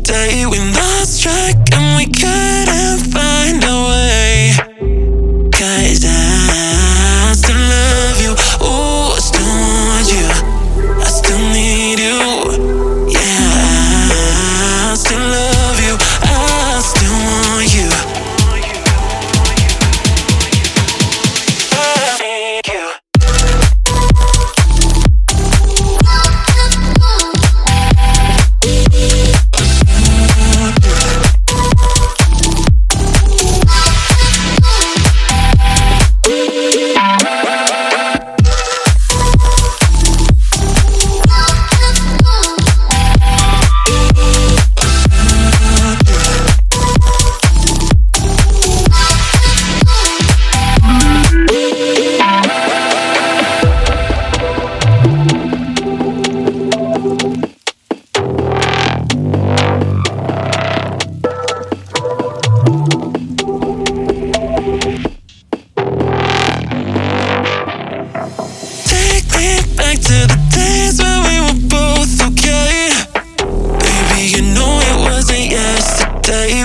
yesterday. We lost track and we couldn't find a way. 'Cause I still love you. Ooh, I still want you. I still need you. Yeah, I still love you. I still want you. I need you. Back to the days when we were both okay. Baby, you know it wasn't yesterday.